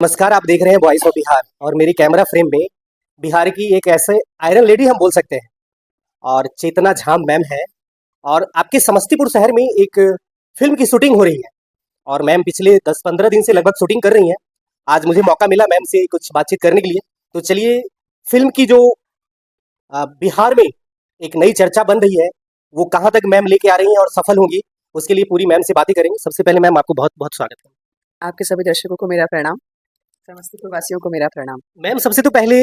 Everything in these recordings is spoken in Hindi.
नमस्कार, आप देख रहे हैं वॉइस ऑफ बिहार और मेरी कैमरा फ्रेम में बिहार की एक ऐसे आयरन लेडी हम बोल सकते हैं और चेतना झाम मैम है। और आपके समस्तीपुर शहर में एक फिल्म की शूटिंग हो रही है और मैम पिछले 10-15 दिन से लगभग शूटिंग कर रही हैं। आज मुझे मौका मिला मैम से कुछ बातचीत करने के लिए। तो चलिए, फिल्म की जो बिहार में एक नई चर्चा बन रही है, वो कहाँ तक मैम लेके आ रही हैं और सफल होंगी, उसके लिए पूरी मैम से बातें करेंगे। सबसे पहले मैम आपको बहुत बहुत स्वागत है। आपके सभी दर्शकों को मेरा प्रणाम। समस्तीपुर वासियों को मेरा प्रणाम। मैम, सबसे तो पहले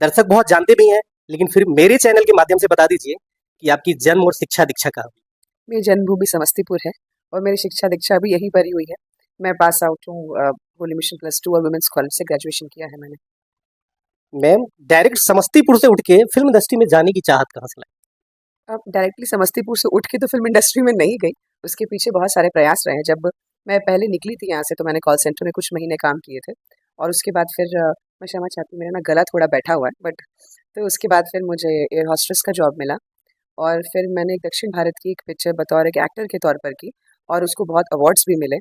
दर्शक बहुत जानते भी हैं, लेकिन फिर मेरे चैनल के माध्यम से बता दीजिए कि आपकी जन्म और शिक्षा दीक्षा कहाँ हुई? मेरी जन्मभूमि समस्तीपुर है और मेरी शिक्षा दीक्षा भी यहीं पर ही हुई है। मैं पास आउट हूँ होली मिशन +2 और वुमेन्स कॉलेज से ग्रेजुएशन किया है मैंने। मैम, डायरेक्ट समस्तीपुर से उठ के फिल्म इंडस्ट्री में जाने की चाहत कहाँ से लाई? अब डायरेक्टली समस्तीपुर से उठ के तो फिल्म इंडस्ट्री में नहीं गई, उसके पीछे बहुत सारे प्रयास रहे हैं। जब मैं पहले निकली थी यहाँ से तो मैंने कॉल सेंटर में कुछ महीने काम किए थे और उसके बाद फिर मैं क्षमा चाहती हूँ, मेरा ना गला थोड़ा बैठा हुआ है बट तो उसके बाद फिर मुझे एयर होस्टेस का जॉब मिला और फिर मैंने एक दक्षिण भारत की एक पिक्चर बतौर एक एक्टर के तौर पर की और उसको बहुत अवार्ड्स भी मिले।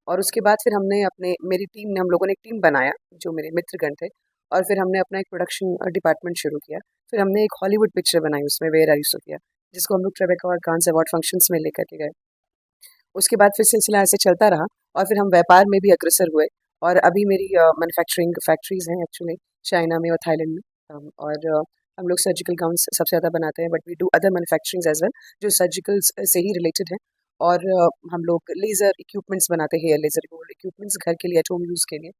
और उसके बाद फिर हमने अपने मेरी टीम ने हम लोगों ने एक टीम बनाया जो मेरे मित्रगण थे और फिर हमने अपना एक प्रोडक्शन डिपार्टमेंट शुरू किया। फिर हमने एक हॉलीवुड पिक्चर बनाई उसमें वेयर आर यू सोफिया, जिसको हम लोग ट्रेबेका और कांस अवार्ड फंक्शंस में लेकर के गए। उसके बाद फिर सिलसिला ऐसे चलता रहा और फिर हम व्यापार में भी अग्रसर हुए और अभी मेरी मैन्युफैक्चरिंग फैक्ट्रीज हैं एक्चुअली चाइना में और थाईलैंड में। और हम लोग सर्जिकल गाउन्स सबसे ज़्यादा बनाते हैं but we do other manufacturing as well जो सर्जिकल से ही रिलेटेड है। और हम लोग लेज़र इक्विपमेंट्स बनाते हैं, हेयर लेज़र इक्विपमेंट्स घर के लिए एट होम यूज़ के लिए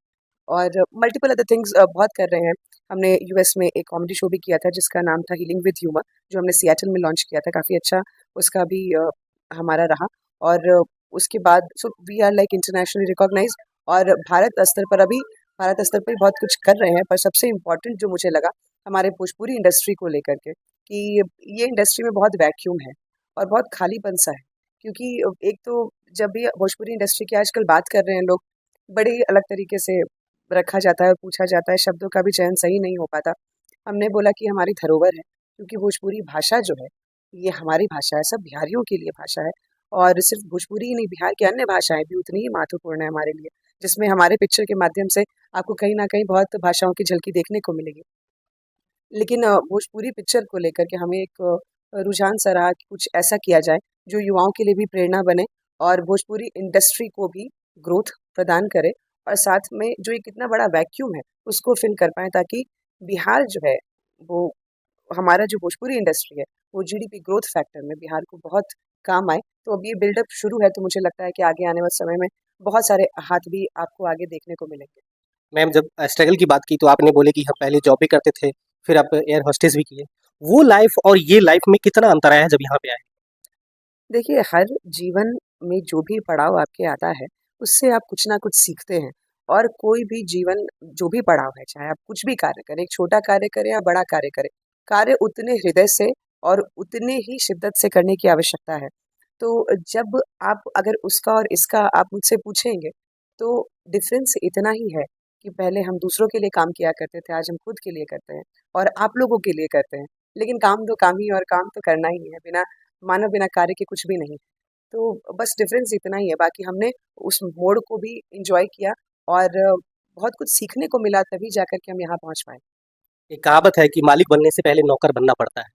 और मल्टीपल अदर थिंग्स बहुत कर रहे हैं। हमने यूएस में एक कॉमेडी शो भी किया था जिसका नाम था हीलिंग विद ह्यूमर, जो हमने सियाटल में लॉन्च किया था, काफ़ी अच्छा उसका भी हमारा रहा। और उसके बाद so we are like internationally recognised और भारत स्तर पर बहुत कुछ कर रहे हैं। पर सबसे इम्पोर्टेंट जो मुझे लगा हमारे भोजपुरी इंडस्ट्री को लेकर के कि ये इंडस्ट्री में बहुत वैक्यूम है और बहुत खालीपन सा है। क्योंकि एक तो जब भी भोजपुरी इंडस्ट्री की आजकल बात कर रहे हैं लोग, बड़े ही अलग तरीके से रखा जाता है और पूछा जाता है, शब्दों का भी चयन सही नहीं हो पाता। हमने बोला कि हमारी धरोहर है क्योंकि भोजपुरी भाषा जो है ये हमारी भाषा है, सब बिहारियों के लिए भाषा है और सिर्फ भोजपुरी ही नहीं, बिहार की अन्य भाषाएं भी उतनी ही महत्वपूर्ण है हमारे लिए, जिसमें हमारे पिक्चर के माध्यम से आपको कहीं ना कहीं बहुत भाषाओं की झलकी देखने को मिलेगी। लेकिन भोजपुरी पिक्चर को लेकर के हमें एक रुझान सा रहा कि कुछ ऐसा किया जाए जो युवाओं के लिए भी प्रेरणा बने और भोजपुरी इंडस्ट्री को भी ग्रोथ प्रदान करे और साथ में जो एक इतना बड़ा वैक्यूम है उसको फिल कर पाए, ताकि बिहार जो है वो हमारा जो भोजपुरी इंडस्ट्री है वो जीडीपी ग्रोथ फैक्टर में बिहार को बहुत काम आए। तो अब ये बिल्डअप शुरू है तो मुझे लगता है कि आगे आने वाले समय में बहुत सारे हाथ भी आपको आगे देखने को मिलेंगे। मैम, जब स्ट्रगल की बात की तो आपने बोले कि हम पहले जॉब भी करते थे, फिर आप एयर होस्टेस भी किए। वो लाइफ और ये लाइफ में कितना अंतर आया है जब यहाँ पे आए? देखिए, हर जीवन में जो भी पड़ाव आपके आता है, उससे आप कुछ ना कुछ सीखते हैं और कोई भी जीवन जो भी पड़ाव है, चाहे आप कुछ भी कार्य करें, एक छोटा कार्य करें या बड़ा कार्य करें, कार्य उतने हृदय से और उतने ही शिद्दत से करने की आवश्यकता है। तो जब आप अगर उसका और इसका आप मुझसे पूछेंगे, तो डिफ़रेंस इतना ही है कि पहले हम दूसरों के लिए काम किया करते थे, आज हम खुद के लिए करते हैं और आप लोगों के लिए करते हैं। लेकिन काम तो काम ही और काम तो करना ही है, बिना मानव बिना कार्य के कुछ भी नहीं। तो बस डिफरेंस इतना ही है, बाकी हमने उस मोड़ को भी एंजॉय किया और बहुत कुछ सीखने को मिला तभी जाकर के हम यहाँ पहुँच पाए। एक कहावत है कि मालिक बनने से पहले नौकर बनना पड़ता है।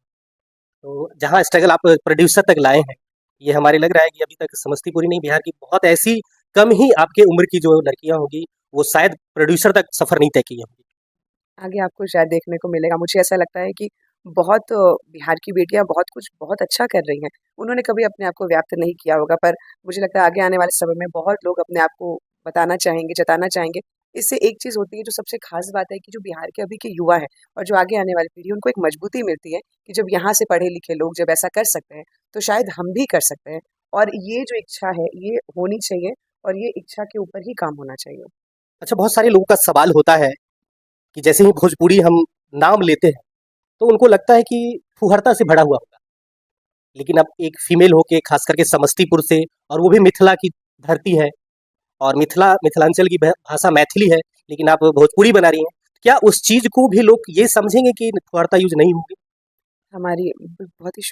तो जहाँ स्ट्रगल आप प्रोड्यूसर तक लाए हैं, ये हमारे लग रहा है कि अभी तक समस्तीपुर नहीं, बिहार की बहुत ऐसी कम ही आपके उम्र की जो लड़कियां होंगी, वो शायद प्रोड्यूसर तक सफर नहीं तय की होंगी। आगे आपको शायद देखने को मिलेगा। मुझे ऐसा लगता है कि बहुत बिहार की बेटियाँ बहुत कुछ बहुत अच्छा कर रही हैं। उन्होंने कभी अपने आप को व्यक्त नहीं किया होगा, पर मुझे लगता है आगे आने वाले समय में बहुत लोग अपने आप को बताना चाहेंगे, जताना चाहेंगे। इससे एक चीज़ होती है जो सबसे ख़ास बात है कि जो बिहार के अभी के युवा हैं और जो आगे आने वाली पीढ़ी है, उनको एक मजबूती मिलती है कि जब यहाँ से पढ़े-लिखे लोग जब ऐसा कर सकते हैं, तो शायद हम भी कर सकते हैं। और ये जो इच्छा है, ये होनी चाहिए और ये इच्छा के ऊपर ही काम होना चाहिए। अच्छा, बहुत सारे लोगों का सवाल होता है कि जैसे ही भोजपुरी हम नाम लेते हैं, तो उनको लगता है कि फुहरता से भरा हुआ होगा। लेकिन अब एक फीमेल होके खास करके समस्तीपुर से, और वो भी मिथिला की धरती है, और मिथिलांचल की भाषा मैथिली है, लेकिन आप भोजपुरी बना रही हैं। क्या उस चीज को भी लोग ये समझेंगे कि फुहरता यूज नहीं होगी? हमारी बहुत ही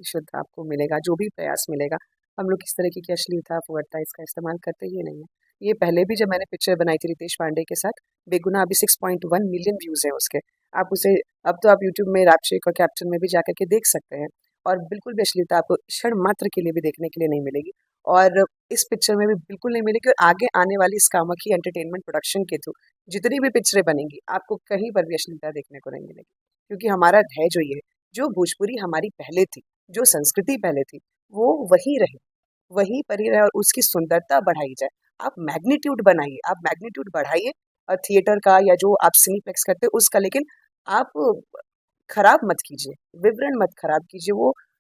शुद्ध आपको मिलेगा, जो भी प्रयास मिलेगा। हम लोग किस तरीके की अश्लीलता, फुहड़ता इसका इस्तेमाल करते ही नहीं हैं। ये पहले भी जब मैंने पिक्चर बनाई थी रितेश पांडे के साथ, बेगुनाह अभी 6.1 मिलियन व्यूज़ हैं उसके। आप उसे अब तो आप यूट्यूब में रैपशेक और कैप्टन में भी जाकर के देख सकते हैं और बिल्कुल भी अश्लीलता आपको क्षण मात्र के लिए भी देखने के लिए नहीं मिलेगी और इस पिक्चर में भी बिल्कुल नहीं मिलेगी और आगे आने वाली इस कामाक्षी एंटरटेनमेंट प्रोडक्शन के थ्रू जितनी भी पिक्चरें बनेंगी, आपको कहीं पर भी अश्लीलता देखने को नहीं मिलेगी। क्योंकि हमारा है जो ये, जो भोजपुरी हमारी पहले थी, जो संस्कृति पहले थी, वो वहीं पर ही रहे और उसकी सुंदरता बढ़ाई जाए। आप मैग्नीट्यूड बनाइए, आप मैग्नीट्यूड बढ़ाइए थिएटर का या जो आप सिनीप्लेक्स करते हो उसका, लेकिन आप खराब मत कीजिए, विवरण मत खराब कीजिए,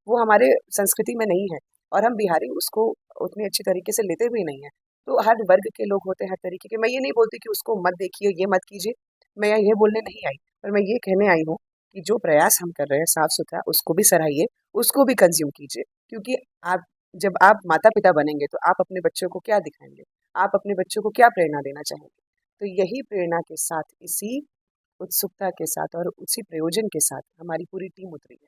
वो हमारे संस्कृति में नहीं है और हम बिहारी उसको उतनी अच्छी तरीके से लेते भी नहीं हैं। तो हर वर्ग के लोग होते हैं, हर तरीके के। मैं ये नहीं बोलती कि उसको मत देखिए, ये मत कीजिए, मैं ये बोलने नहीं आई, पर मैं ये कहने आई हूँ कि जो प्रयास हम कर रहे हैं साफ-सुथरा, उसको भी सराहिए, उसको भी कंज़्यूम कीजिए। क्योंकि आप जब आप माता-पिता बनेंगे, तो आप अपने बच्चों को क्या दिखाएँगे? आप अपने बच्चों को क्या प्रेरणा देना चाहेंगे? तो यही प्रेरणा के साथ, इसी उत्सुकता के साथ और उसी प्रयोजन के साथ हमारी पूरी टीम उतरी है।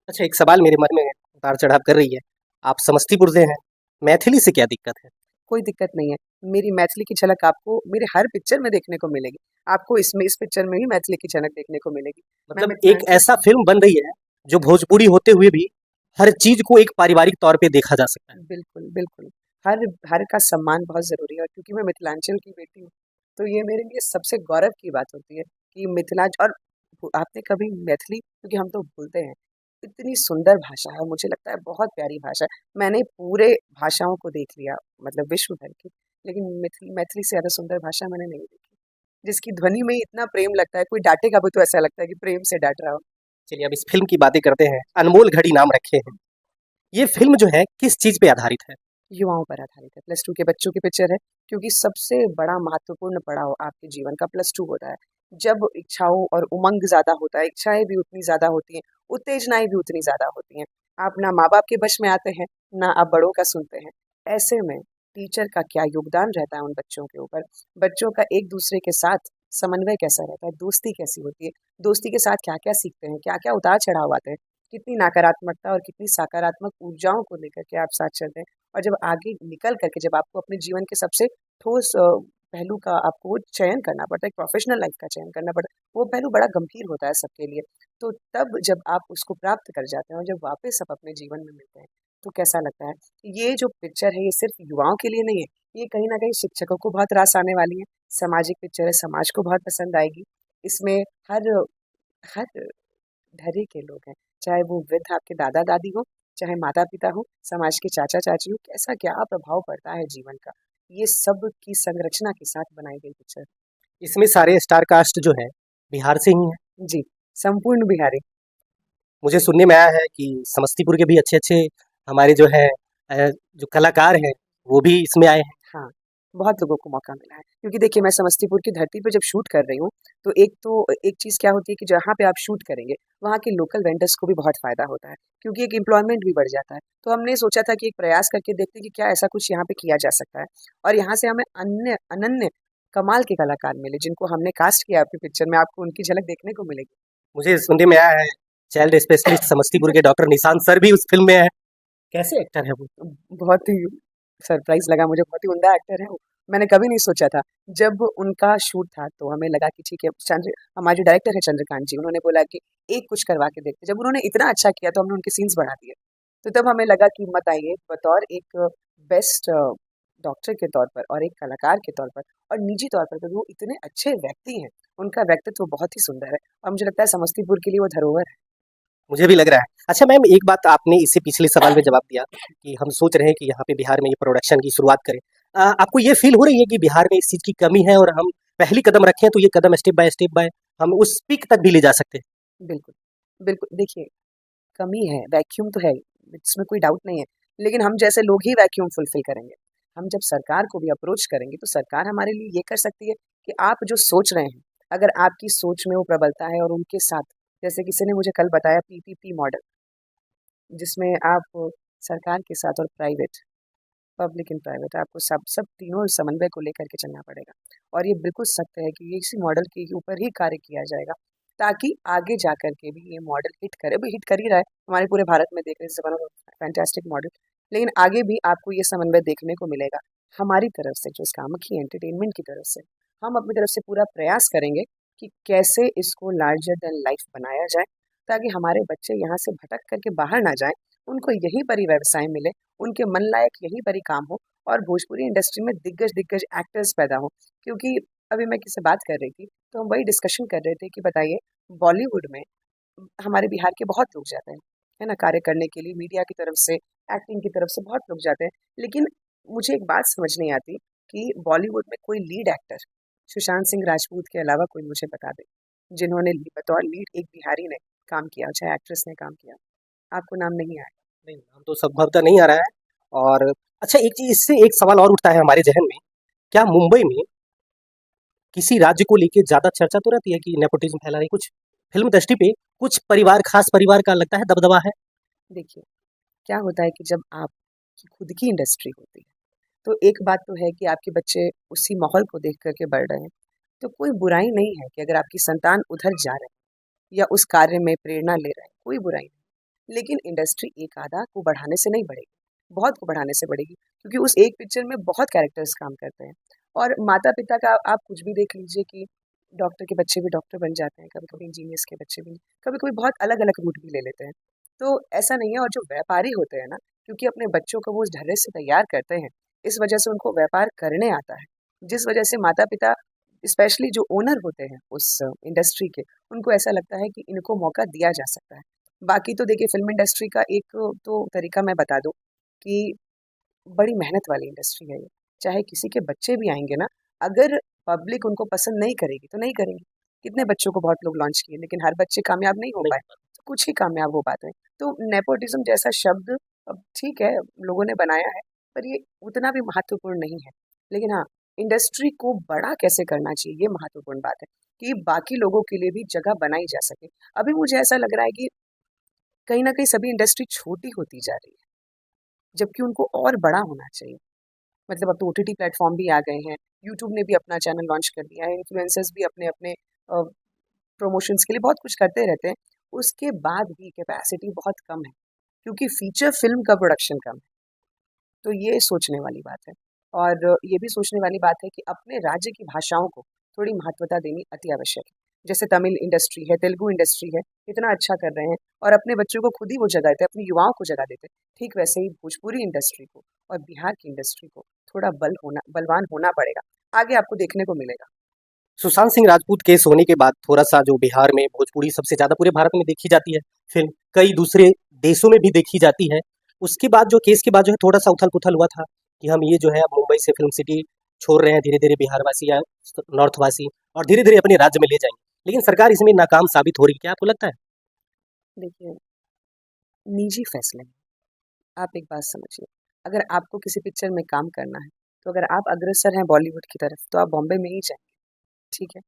अच्छा, एक सवाल मेरे मन में उतार-चढ़ाव कर रही है। आप समस्तीपुर से हैं, मैथिली से क्या दिक्कत है? कोई दिक्कत नहीं है। मेरी मैथिली की झलक आपको मेरे हर पिक्चर में देखने को मिलेगी। आपको इस पिक्चर में भी मैथिली की झलक देखने को मिलेगी। मैं मतलब एक मिथिलांचल ऐसा फ़िल्म बन रही है, जो भोजपुरी होते हुए भी हर चीज़ को एक पारिवारिक तौर पे देखा जा सकता है। बिल्कुल, बिल्कुल। हर हर का सम्मान बहुत ज़रूरी है और क्योंकि मैं मिथिलांचल की बेटी हूँ, तो ये मेरे लिए सबसे गौरव की बात होती है कि मिथिलांच और आपने कभी मैथिली, क्योंकि हम तो भूलते हैं, इतनी सुंदर भाषा है, मुझे लगता है बहुत प्यारी भाषा है। मैंने पूरे भाषाओं को देख लिया, मतलब विश्व भर की, लेकिन मैथिली से ज़्यादा सुंदर भाषा मैंने नहीं देखी, जिसकी ध्वनि में ही इतना प्रेम लगता है, कोई डाँटेगा भी तो ऐसा लगता है कि प्रेम से डाँट रहा हो। चलिए अब इस फ़िल्म की बातें करते हैं। अनमोल घड़ी नाम रखे हैं। ये फ़िल्म जो है किस चीज़ पे आधारित है? युवाओं पर आधारित है, प्लस टू के बच्चों की पिक्चर है, क्योंकि सबसे बड़ा महत्वपूर्ण पड़ाव आपके जीवन का प्लस टू होता है। जब इच्छाओं और उमंग ज़्यादा होता है, इच्छाएँ भी उतनी ज़्यादा होती हैं, उत्तेजनाएँ भी उतनी ज़्यादा होती हैं। आप ना माँ-बाप के वश में आते हैं, ना आप बड़ों का सुनते हैं। ऐसे में टीचर का क्या योगदान रहता है उन बच्चों के ऊपर, बच्चों का एक-दूसरे के साथ समन्वय कैसा रहता है, दोस्ती कैसी होती है, दोस्ती के साथ क्या-क्या सीखते हैं, क्या-क्या उतार-चढ़ाव आते हैं, कितनी नकारात्मकता और कितनी सकारात्मक ऊर्जाओं को लेकर के आप साथ चलते हैं। और जब आगे निकल करके जब आपको अपने जीवन के सबसे ठोस पहलू का आपको वो चयन करना पड़ता है, एक प्रोफेशनल लाइफ का चयन करना पड़ता है, वो पहलू बड़ा गंभीर होता है सबके लिए। तो तब जब आप उसको प्राप्त कर जाते हैं और जब वापस आप अपने जीवन में मिलते हैं, तो कैसा लगता है? ये जो पिक्चर है, ये सिर्फ युवाओं के लिए नहीं है, ये कहीं न कहीं शिक्षकों को बहुत रास आने वाली है, सामाजिक पिक्चर है, समाज को बहुत पसंद आएगी। इसमें हर हर धरे के लोग हैं, चाहे वो वृद्ध आपके दादा-दादी हो, चाहे माता-पिता हो, समाज के चाचा-चाची हो, कैसा क्या प्रभाव पड़ता है जीवन का, ये सब की संरचना के साथ बनाई गई पिक्चर। इसमें सारे स्टार कास्ट जो है, बिहार से ही हैं। जी, संपूर्ण बिहारी। मुझे सुनने में आया है कि समस्तीपुर के भी अच्छे-अच्छे हमारे जो है जो कलाकार हैं, वो भी इसमें आए हैं। हाँ, बहुत लोगों को मौका मिला है, क्योंकि देखिए मैं समस्तीपुर की धरती पे जब शूट कर रही हूँ, तो एक चीज़ क्या होती है कि जहाँ पे आप शूट करेंगे, वहाँ के लोकल वेंडर्स को भी बहुत फ़ायदा होता है, क्योंकि एक एम्प्लॉयमेंट भी बढ़ जाता है। तो हमने सोचा था कि एक प्रयास करके देखते हैं कि क्या ऐसा कुछ यहाँ पे किया जा सकता है और यहाँ से हमें अनन्य कमाल के कलाकार मिले, जिनको हमने कास्ट किया अपनी पिक्चर में, आपको उनकी झलक देखने को मिलेगी। मुझे सुनने में आया है, चाइल्ड स्पेशलिस्ट समस्तीपुर के डॉक्टर निशांत सर भी उस फ़िल्म में हैं। कैसे एक्टर हैं वो? बहुत ही सरप्राइज़ लगा मुझे, बहुत ही उम्दा एक्टर है वो। मैंने कभी नहीं सोचा था। जब उनका शूट था तो हमें लगा कि ठीक है, हमारे जो डायरेक्टर हैं चंद्रकांत जी, उन्होंने बोला कि एक कुछ करवा के देखते हैं। जब उन्होंने इतना अच्छा किया तो हमने उनके सीन्स बढ़ा दिए। तो तब हमें लगा कि मत आइए, बतौर एक बेस्ट डॉक्टर के तौर पर और एक कलाकार के तौर पर और निजी तौर पर तो वो इतने अच्छे व्यक्ति हैं। उनका व्यक्तित्व बहुत ही सुंदर है और मुझे लगता है समस्तीपुर के लिए वो धरोहर है। मुझे भी लग रहा है। अच्छा मैम, एक बात आपने इससे पिछले सवाल में जवाब दिया कि हम सोच रहे हैं कि यहाँ पे बिहार में ये प्रोडक्शन की शुरुआत करें। आपको ये फ़ील हो रही है कि बिहार में इस चीज़ की कमी है और हम पहली कदम रखें तो ये कदम स्टेप बाय हम उस पीक तक भी ले जा सकते हैं? बिल्कुल, बिल्कुल। देखिए, कमी है, वैक्यूम तो है, इसमें कोई डाउट नहीं है। लेकिन हम जैसे लोग ही वैक्यूम फुलफ़िल करेंगे। हम जब सरकार को भी अप्रोच करेंगे, तो सरकार हमारे लिए ये कर सकती है कि आप जो सोच रहे हैं, अगर आपकी सोच में वो प्रबलता है और उनके साथ, जैसे किसी ने मुझे कल बताया पीपीपी मॉडल, जिसमें आप सरकार के साथ और प्राइवेट, पब्लिक एंड प्राइवेट, आपको सब सब तीनों समन्वय को लेकर के चलना पड़ेगा। और ये बिल्कुल सत्य है कि ये इसी मॉडल के ऊपर ही कार्य किया जाएगा, ताकि आगे जाकर के भी ये मॉडल हिट करे। अभी हिट कर ही रहा है, हमारे पूरे भारत में देख रहे हैं, वन ऑफ फैंटास्टिक मॉडल। लेकिन आगे भी आपको ये समन्वय देखने को मिलेगा। हमारी तरफ से जो कामाक्षी एंटरटेनमेंट की तरफ से हम अपनी तरफ से पूरा प्रयास करेंगे कि कैसे इसको लार्जर देन लाइफ बनाया जाए, ताकि हमारे बच्चे यहाँ से भटक करके बाहर ना जाएं, उनको यहीं पर ही व्यवसाय मिले, उनके मन लायक यहीं पर ही काम हो और भोजपुरी इंडस्ट्री में दिग्गज दिग्गज एक्टर्स पैदा हो। क्योंकि अभी मैं किसी से बात कर रही थी तो हम वही डिस्कशन कर रहे थे कि बताइए, बॉलीवुड में हमारे बिहार के बहुत लोग जाते हैं, है ना, कार्य करने के लिए, मीडिया की तरफ से, एक्टिंग की तरफ से बहुत लोग जाते हैं। लेकिन मुझे एक बात समझ नहीं आती कि बॉलीवुड में कोई लीड एक्टर सुशांत सिंह राजपूत के अलावा कोई मुझे बता दे जिन्होंने बतौर लीड एक बिहारी ने काम किया, चाहे एक्ट्रेस ने काम किया। आपको नाम नहीं आया? नहीं, नाम तो संभवतः नहीं आ रहा है। और अच्छा, एक चीज इससे एक सवाल और उठता है हमारे जहन में, क्या मुंबई में किसी राज्य को लेके ज्यादा चर्चा तो रहती है कि नेपोटिज्म फैला रही, कुछ फिल्म इंडस्ट्री पे कुछ परिवार, खास परिवार का लगता है दबदबा है? देखिए, क्या होता है कि जब आपकी खुद की इंडस्ट्री होती है तो एक बात तो है कि आपके बच्चे उसी माहौल को देख करके बढ़ रहे हैं, तो कोई बुराई नहीं है कि अगर आपकी संतान उधर जा रहे हैं या उस कार्य में प्रेरणा ले रहे हैं, कोई बुराई नहीं। लेकिन इंडस्ट्री एक आधा को बढ़ाने से नहीं बढ़ेगी, बहुत को बढ़ाने से बढ़ेगी, क्योंकि उस एक पिक्चर में बहुत कैरेक्टर्स काम करते हैं। और माता पिता का आप कुछ भी देख लीजिए कि डॉक्टर के बच्चे भी डॉक्टर बन जाते हैं, कभी कभी इंजीनियर्स के बच्चे भी, कभी कभी बहुत अलग अलग रूट भी ले लेते हैं। तो ऐसा नहीं है। और जो व्यापारी होते हैं ना, क्योंकि अपने बच्चों को वो उस ढर्रे से तैयार करते हैं, इस वजह से उनको व्यापार करने आता है, जिस वजह से माता पिता, स्पेशली जो ओनर होते हैं उस इंडस्ट्री के, उनको ऐसा लगता है कि इनको मौका दिया जा सकता है। बाकी तो देखिए, फिल्म इंडस्ट्री का एक तो तरीका मैं बता दूं कि बड़ी मेहनत वाली इंडस्ट्री है ये। चाहे किसी के बच्चे भी आएंगे ना, अगर पब्लिक उनको पसंद नहीं करेगी तो नहीं करेंगे। कितने बच्चों को बहुत लोग लॉन्च किए, लेकिन हर बच्चे कामयाब नहीं हो नहीं। पाए, तो कुछ ही कामयाब हो पाते हैं। तो नेपोटिज्म जैसा शब्द अब ठीक है, लोगों ने बनाया है, पर ये उतना भी महत्वपूर्ण नहीं है। लेकिन हाँ, इंडस्ट्री को बड़ा कैसे करना चाहिए, ये महत्वपूर्ण बात है कि बाकी लोगों के लिए भी जगह बनाई जा सके। अभी मुझे ऐसा लग रहा है कि कहीं ना कहीं सभी इंडस्ट्री छोटी होती जा रही है, जबकि उनको और बड़ा होना चाहिए। मतलब अब तो ओटीटी प्लेटफॉर्म भी आ गए हैं, यूट्यूब ने भी अपना चैनल लॉन्च कर दिया है, इन्फ्लुएंसर्स भी अपने अपने प्रमोशंस के लिए बहुत कुछ करते रहते हैं। उसके बाद भी कैपेसिटी बहुत कम है, क्योंकि फीचर फिल्म का प्रोडक्शन कम है। तो ये सोचने वाली बात है। और ये भी सोचने वाली बात है कि अपने राज्य की भाषाओं को थोड़ी महत्वता देनी अति आवश्यक है। जैसे तमिल इंडस्ट्री है, तेलुगु इंडस्ट्री है, इतना अच्छा कर रहे हैं और अपने बच्चों को खुद ही वो जगह देते हैं, अपनी युवाओं को जगह देते हैं। ठीक वैसे ही भोजपुरी इंडस्ट्री को और बिहार की इंडस्ट्री को थोड़ा बलवान होना पड़ेगा। आगे आपको देखने को मिलेगा। सुशांत सिंह राजपूत केस होने के बाद थोड़ा सा जो बिहार में भोजपुरी सबसे ज्यादा पूरे भारत में देखी जाती है फिल्म, कई दूसरे देशों में भी देखी जाती है, उसके बाद जो केस के बाद जो है थोड़ा सा उथल पुथल हुआ था कि हम ये जो है अब मुंबई से फिल्म सिटी छोड़ रहे हैं, धीरे धीरे बिहार वासी या नॉर्थ वासी, और धीरे धीरे अपने राज्य में ले जाएंगे, लेकिन सरकार इसमें नाकाम साबित हो रही है। क्या आपको लगता है? देखिए, निजी फैसले हैं। आप एक बात समझिए, अगर आपको किसी पिक्चर में काम करना है, तो अगर आप अग्रसर हैं बॉलीवुड की तरफ, तो आप बॉम्बे में ही जाएंगे, ठीक है।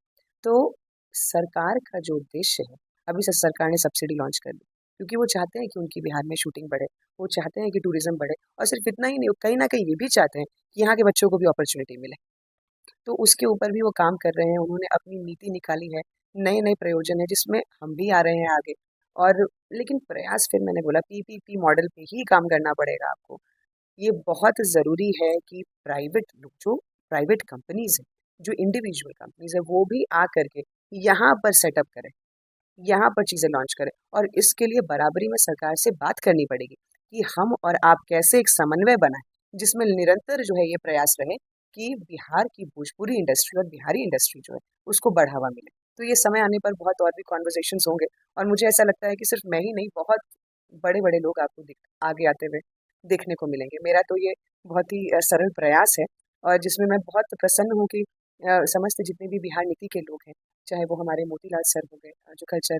तो सरकार का जो उद्देश्य है, अभी से सरकार ने सब्सिडी लॉन्च कर दी, क्योंकि वो चाहते हैं कि उनकी बिहार में शूटिंग बढ़े, वो चाहते हैं कि टूरिज्म बढ़े, और सिर्फ इतना ही नहीं, वो कहीं ना कहीं ये भी चाहते हैं कि यहाँ के बच्चों को भी अपॉर्चुनिटी मिले। तो उसके ऊपर भी वो काम कर रहे हैं, उन्होंने अपनी नीति निकाली है, नए नए प्रयोजन है, जिसमें हम भी आ रहे हैं आगे। और लेकिन प्रयास, फिर मैंने बोला, पीपीपी मॉडल पे ही काम करना पड़ेगा आपको। ये बहुत ज़रूरी है कि प्राइवेट लोग, जो प्राइवेट कंपनीज़ हैं, जो इंडिविजुअल कंपनीज़ हैं, वो भी आ करके यहाँ पर सेटअप करें, यहाँ पर चीज़ें लॉन्च करें। और इसके लिए बराबरी में सरकार से बात करनी पड़ेगी कि हम और आप कैसे एक समन्वय बनाएं, जिसमें निरंतर जो है ये प्रयास रहे कि बिहार की भोजपुरी इंडस्ट्री और बिहारी इंडस्ट्री जो है उसको बढ़ावा मिले। तो ये समय आने पर बहुत और भी कॉन्वर्जेशंस होंगे, और मुझे ऐसा लगता है कि सिर्फ मैं ही नहीं, बहुत बड़े बड़े लोग आपको आगे आते हुए देखने को मिलेंगे। मेरा तो ये बहुत ही सरल प्रयास है, और जिसमें मैं बहुत प्रसन्न हूँ कि समस्त जितने भी बिहार नीति के लोग हैं, चाहे वो हमारे मोतीलाल सर हो गए, जो कल्चर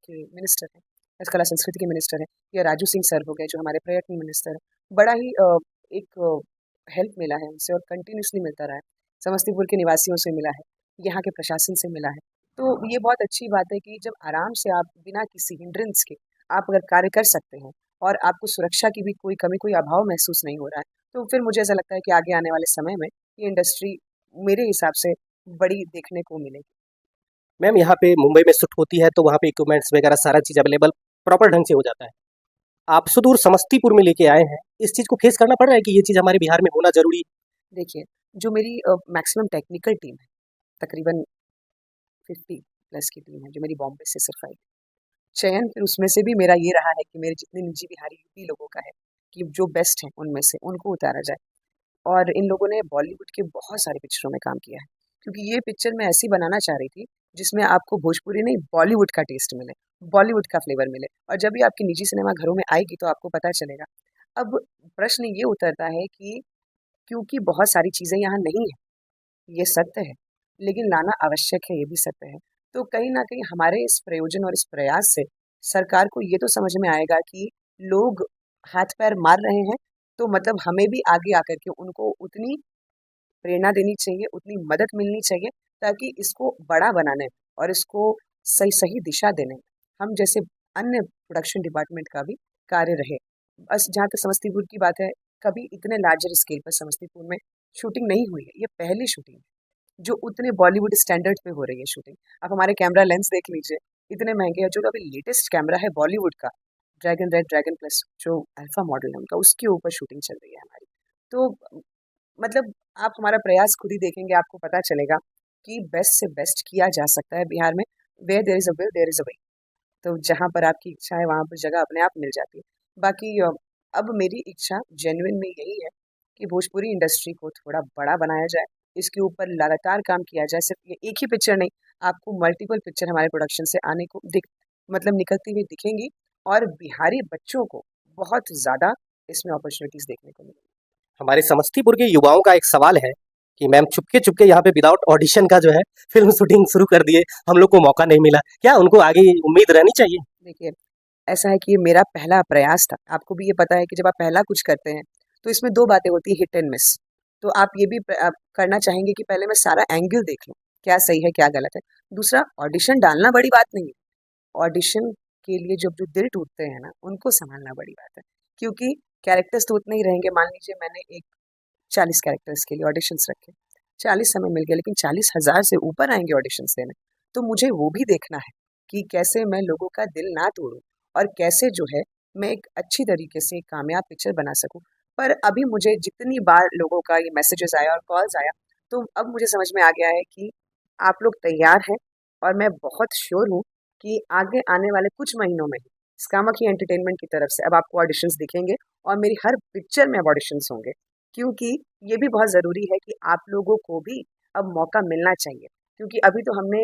के मिनिस्टर हैं, कला संस्कृति के मिनिस्टर हैं, या राजू सिंह सर हो गए, जो हमारे पर्यटन मिनिस्टर हैं। बड़ा ही एक हेल्प मिला है उनसे, और कंटिन्यूसली मिलता रहा है। समस्तीपुर के निवासियों से मिला है, यहाँ के प्रशासन से मिला है। तो ये बहुत अच्छी बात है कि जब आराम से आप बिना किसी हिंड्रेंस के आप अगर कार्य कर सकते हैं, और आपको सुरक्षा की भी कोई कमी, कोई अभाव महसूस नहीं हो रहा है, तो फिर मुझे ऐसा लगता है कि आगे आने वाले समय में ये इंडस्ट्री मेरे हिसाब से बड़ी देखने को मिलेगी। मैम, यहाँ पे मुंबई में शिफ्ट होती है तो वहाँ पे इक्विपमेंट्स वगैरह सारा चीज़ अवेलेबल प्रॉपर ढंग से हो जाता है। आप सुदूर समस्तीपुर में लेके आए हैं, इस चीज़ को फेस करना पड़ रहा है कि ये चीज़ हमारे बिहार में होना जरूरी देखिए, जो मेरी मैक्सिमम टेक्निकल टीम है, तकरीबन 50 प्लस की टीम है, जो मेरी बॉम्बे से सिर्फ आई। चयन फिर उसमें से भी मेरा ये रहा है कि मेरे जितने निजी बिहारी यूपी लोगों का है, कि जो बेस्ट हैं उनमें से उनको उतारा जाए। और इन लोगों ने बॉलीवुड के बहुत सारे पिक्चरों में काम किया है, क्योंकि ये पिक्चर मैं ऐसी बनाना चाह रही थी जिसमें आपको भोजपुरी नहीं बॉलीवुड का टेस्ट मिले, बॉलीवुड का फ्लेवर मिले, और जब भी आपकी निजी सिनेमा घरों में आएगी तो आपको पता चलेगा। अब प्रश्न ये उतरता है कि क्योंकि बहुत सारी चीज़ें यहाँ नहीं है, ये सत्य है, लेकिन लाना आवश्यक है, ये भी सत्य है। तो कहीं न कहीं हमारे इस प्रयोजन और इस प्रयास से सरकार को ये तो समझ में आएगा कि लोग हाथ-पैर मार रहे हैं, तो मतलब हमें भी आगे आकर के उनको उतनी प्रेरणा देनी चाहिए, उतनी मदद मिलनी चाहिए, ताकि इसको बड़ा बनाने में और इसको सही सही दिशा देने में हम जैसे अन्य प्रोडक्शन डिपार्टमेंट का भी कार्य रहे। बस जहाँ तक समस्तीपुर की बात है, कभी इतने लार्जर स्केल पर समस्तीपुर में शूटिंग नहीं हुई है। ये पहली शूटिंग है, जो उतने बॉलीवुड स्टैंडर्ड पे हो रही है शूटिंग। आप हमारे कैमरा लेंस देख लीजिए, इतने महँगे हैं। जो अभी लेटेस्ट कैमरा है बॉलीवुड का, ड्रैगन रेड, ड्रैगन प्लस जो अल्फा मॉडल है उनका, उसके ऊपर शूटिंग चल रही है हमारी। तो मतलब आप हमारा प्रयास खुद ही देखेंगे, आपको पता चलेगा कि बेस्ट से बेस्ट किया जा सकता है बिहार में। Where there is a will there is a way. तो जहाँ पर आपकी इच्छा है वहाँ पर जगह अपने आप मिल जाती है। बाकी अब मेरी इच्छा जेन्युइन में यही है कि भोजपुरी इंडस्ट्री को थोड़ा बड़ा बनाया जाए, इसके ऊपर लगातार काम किया जाए। सिर्फ ये एक ही पिक्चर नहीं, आपको मल्टीपल पिक्चर हमारे प्रोडक्शन से आने को मतलब निकलती हुई दिखेंगी, और बिहारी बच्चों को बहुत ज़्यादा इसमें अपॉर्चुनिटीज़ देखने को मिलेंगी। हमारे समस्तीपुर के युवाओं का एक सवाल है कि मैम चुपके-चुपके यहाँ पे विदाउट ऑडिशन का जो है फ़िल्म शूटिंग शुरू कर दिए, हम लोग को मौका नहीं मिला। क्या उनको आगे उम्मीद रहनी चाहिए? देखिए, ऐसा है कि ये मेरा पहला प्रयास था। आपको भी ये पता है कि जब आप पहला कुछ करते हैं, तो इसमें 2 बातें होती हैं, हिट एंड मिस। तो आप ये भी करना चाहेंगे कि पहले मैं सारा एंगल देख लूँ, क्या सही है, क्या गलत है। दूसरा, ऑडिशन डालना बड़ी बात नहीं है। ऑडिशन के लिए जब जो दिल टूटते हैं ना, उनको सँभालना बड़ी बात है। क्योंकि कैरेक्टर्स तो उतने ही रहेंगे। मान लीजिए मैंने एक 40 कैरेक्टर्स के लिए ऑडिशंस रखे, 40 समय मिल गया, लेकिन 40,000 से ऊपर आएँगे ऑडिशंस देने। तो मुझे वो भी देखना है कि कैसे मैं लोगों का दिल ना तोड़ूँ, और कैसे जो है मैं एक अच्छी तरीके से एक कामयाब पिक्चर बना सकूँ। पर अभी मुझे जितनी बार लोगों का ये मैसेजेस आया और कॉल्स आया, तो अब मुझे समझ में आ गया है कि आप लोग तैयार हैं, और मैं बहुत श्योर हूँ कि आगे आने वाले कुछ महीनों में ही कामाख्या एंटरटेनमेंट की तरफ से अब आपको ऑडिशंस दिखेंगे, और मेरी हर पिक्चर में अब ऑडिशंस होंगे। क्योंकि ये भी बहुत ज़रूरी है कि आप लोगों को भी अब मौका मिलना चाहिए, क्योंकि अभी तो हमने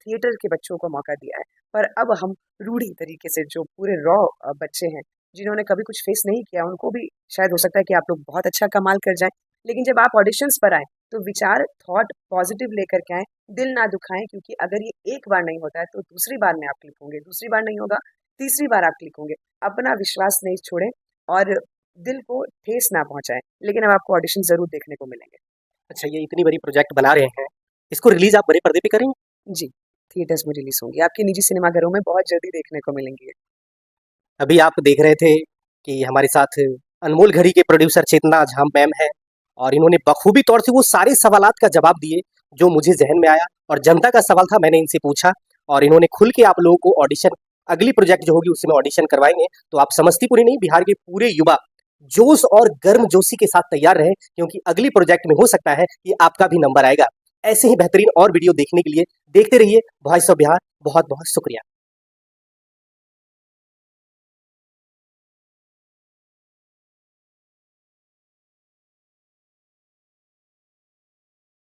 थिएटर के बच्चों को मौका दिया है, पर अब हम रूढ़ी तरीके से जो पूरे रॉ बच्चे हैं, जिन्होंने कभी कुछ फेस नहीं किया, उनको भी शायद हो सकता है कि आप लोग बहुत अच्छा कमाल कर जाएँ। लेकिन जब आप ऑडिशंस पर आएँ, तो विचार, थॉट पॉज़िटिव लेकर के आएँ, दिल ना दुखाएँ, क्योंकि अगर ये एक बार नहीं होता है, तो दूसरी बार में आप क्लिक होंगे, दूसरी बार नहीं होगा, तीसरी बार आप क्लिक होंगे। अपना विश्वास नहीं छोड़ें, और दिल को ठेस ना पहुँचाएँ। लेकिन अब आपको ऑडिशन ज़रूर देखने को मिलेंगे। अच्छा, ये इतनी बड़ी प्रोजेक्ट बना रहे हैं, इसको रिलीज़ आप बड़े पर्दे पे करेंगे? जी, थिएटर्स में रिलीज़ होंगी। आपके निजी सिनेमाघरों में बहुत जल्दी देखने को मिलेंगी ये। अभी आप देख रहे थे कि हमारे साथ अनमोल घड़ी के प्रोड्यूसर चेतना झा मैम हैं, और इन्होंने बखूबी तौर से वो सारे सवालात का जवाब दिए जो मुझे ज़हन में आया, और जनता का सवाल था, मैंने इनसे पूछा, और इन्होंने खुल के आप लोगों को ऑडिशन, अगली प्रोजेक्ट जो होगी उसमें ऑडिशन करवाएँगे। तो आप समस्तीपुर ही नहीं, बिहार के पूरे युवा जोश और गर्मजोशी के साथ तैयार रहें, क्योंकि अगली प्रोजेक्ट में हो सकता है कि आपका भी नंबर आएगा। ऐसे ही बेहतरीन और वीडियो देखने के लिए देखते रहिए वॉइस ऑफ बिहार। बहुत-बहुत शुक्रिया।